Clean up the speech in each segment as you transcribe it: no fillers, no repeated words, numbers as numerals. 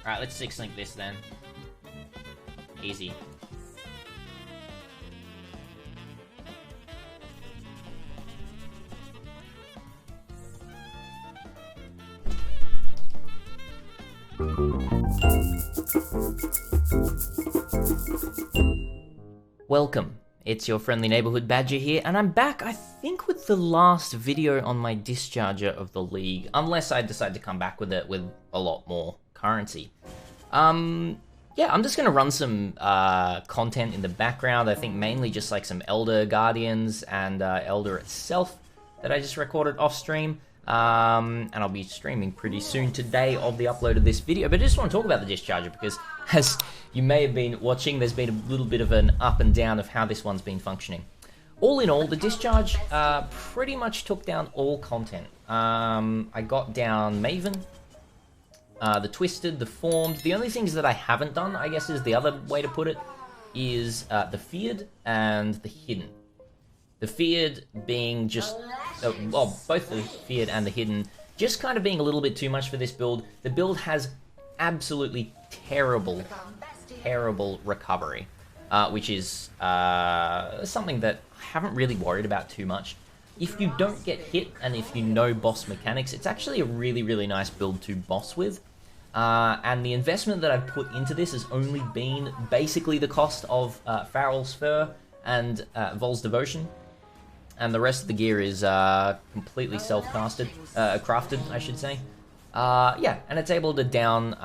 Alright, let's 6-link this then. Easy. Welcome, it's your friendly neighborhood Badger here, and I'm back, I think, with the last video on my Discharger of the League, unless I decide to come back with it with a lot more currency. Yeah, I'm just gonna run some content in the background. I think mainly just like some Elder Guardians and Elder itself that I just recorded off stream. And I'll be streaming pretty soon today of the upload of this video. But I just want to talk about the Discharger because, as you may have been watching, there's been a little bit of an up and down of how this one's been functioning. All in all, the Discharge pretty much took down all content. I got down Maven, the Twisted, the Formed. The only things that I haven't done, I guess is the other way to put it, is the Feared and the Hidden. The Feared being just, well, both the Feared and the Hidden, just kind of being a little bit too much for this build. The build has absolutely terrible recovery, which is something that I haven't really worried about too much. If you don't get hit and if you know boss mechanics, it's actually a really nice build to boss with. And the investment that I've put into this has only been basically the cost of Farrell's Fur and Vol's Devotion. And the rest of the gear is completely self-crafted, I should say. Yeah, and it's able to down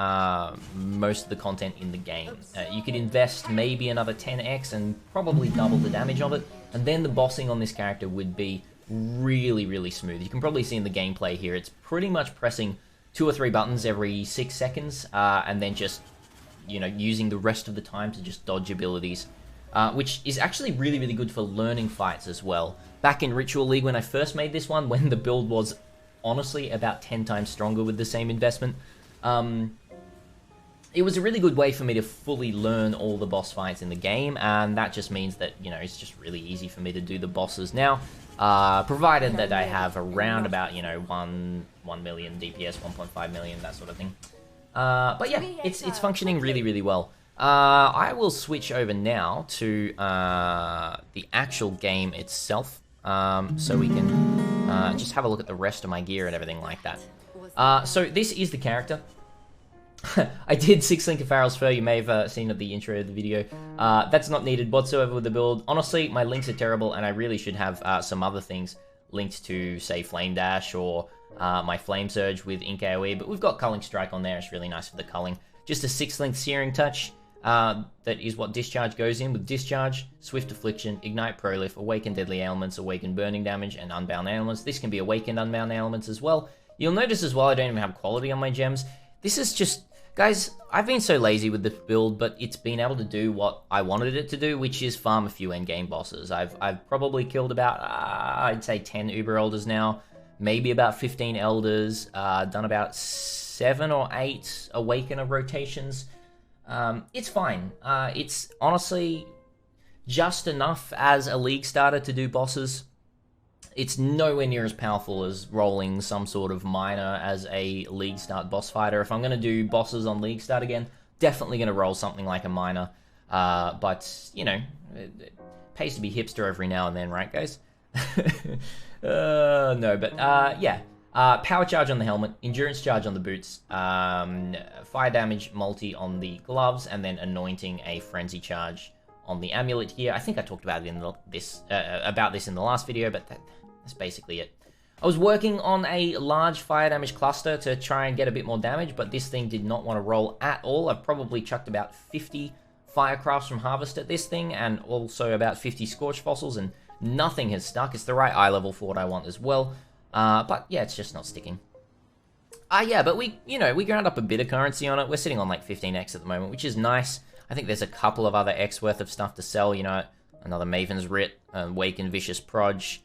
most of the content in the game. You could invest maybe another 10x and probably double the damage of it, and then the bossing on this character would be really smooth. You can probably see in the gameplay here, it's pretty much pressing 2 or 3 buttons every 6 seconds, and then just, you know, using the rest of the time to just dodge abilities. Which is actually really good for learning fights as well. Back in Ritual League when I first made this one, when the build was honestly about 10 times stronger with the same investment, it was a really good way for me to fully learn all the boss fights in the game, and that just means that, you know, it's just really easy for me to do the bosses now, provided that I have around about, you know, 1 million DPS, 1.5 million, that sort of thing. But yeah, it's functioning really well. I will switch over now to the actual game itself, so we can just have a look at the rest of my gear and everything like that. So this is the character. I did 6-link of Farrell's Fur, you may have seen at the intro of the video. That's not needed whatsoever with the build. Honestly, my links are terrible, and I really should have some other things linked to, say, Flame Dash or my Flame Surge with Ink AoE, but we've got Culling Strike on there. It's really nice for the culling. Just a 6-link Searing Touch. That is what Discharge goes in with Discharge, Swift Affliction, Ignite Prolif, Awaken Deadly Ailments, Awaken Burning Damage, and Unbound Ailments. This can be Awakened Unbound Ailments as well. You'll notice as well I don't even have quality on my gems. This is just... Guys, I've been so lazy with this build, but it's been able to do what I wanted it to do, which is farm a few endgame bosses. I've probably killed about, I'd say 10 Uber Elders now, maybe about 15 Elders, done about 7 or 8 Awakener rotations. It's fine. It's honestly just enough as a League starter to do bosses. It's nowhere near as powerful as rolling some sort of minor as a League start boss fighter. If I'm going to do bosses on League start again, definitely going to roll something like a minor. But, you know, it pays to be hipster every now and then, right, guys? No, but, yeah. Power charge on the helmet, endurance charge on the boots, fire damage multi on the gloves, and then anointing a frenzy charge on the amulet here. I think I talked about it in this in the last video, but that's basically it. I was working on a large fire damage cluster to try and get a bit more damage, but this thing did not want to roll at all. I've probably chucked about 50 Firecrafts from Harvest at this thing, and also about 50 Scorch Fossils, and nothing has stuck. It's the right eye level for what I want as well. But yeah, it's just not sticking. Yeah, but we ground up a bit of currency on it. We're sitting on like 15x at the moment, which is nice. I think there's a couple of other X worth of stuff to sell, you know, another Maven's Writ, Waken Vicious Proj,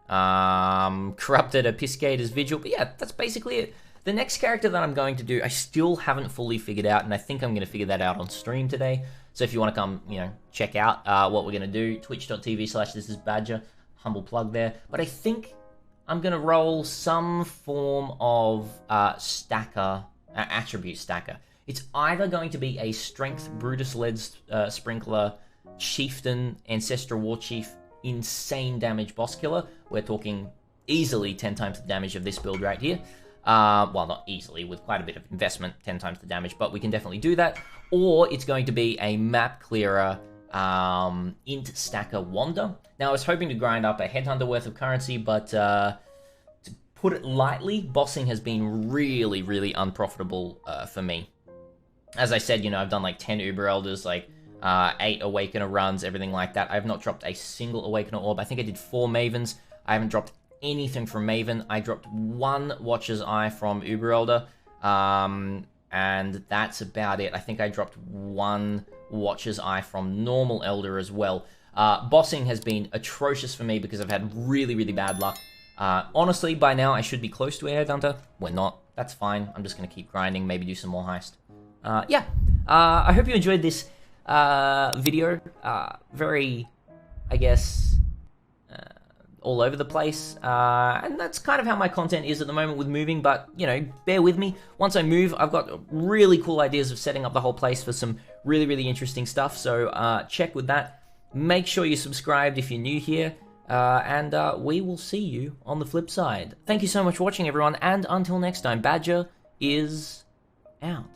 Corrupted Episcator's Vigil, but yeah, that's basically it. The next character that I'm going to do, I still haven't fully figured out, and I think I'm going to figure that out on stream today. So if you want to come, you know, check out what we're going to do, twitch.tv/thisisbadger, humble plug there. But I think I'm going to roll some form of stacker, attribute stacker. It's either going to be a Strength Brutus-led Sprinkler, Chieftain, Ancestral War Chief, insane damage boss killer. We're talking easily 10 times the damage of this build right here. Well, not easily, with quite a bit of investment, 10 times the damage, but we can definitely do that. Or it's going to be a map clearer, int stacker Wander. Now, I was hoping to grind up a Headhunter worth of currency, but to put it lightly, bossing has been really, really unprofitable for me. As I said, you know, I've done like 10 Uber Elders, like 8 Awakener runs, everything like that. I have not dropped a single Awakener Orb. I think I did 4 Mavens. I haven't dropped anything from Maven. I dropped 1 Watcher's Eye from Uber Elder, and that's about it. I think I dropped 1 Watcher's Eye from normal Elder as well. Bossing has been atrocious for me because I've had really, really bad luck. Honestly, by now I should be close to a Headhunter. We're not. That's fine. I'm just going to keep grinding, maybe do some more heist. Yeah. I hope you enjoyed this video. Very, I guess, all over the place. And that's kind of how my content is at the moment with moving, but, you know, bear with me. Once I move, I've got really cool ideas of setting up the whole place for some really, really interesting stuff. So check with that. Make sure you're subscribed if you're new here. And we will see you on the flip side. Thank you so much for watching, everyone. And until next time, Badger is out.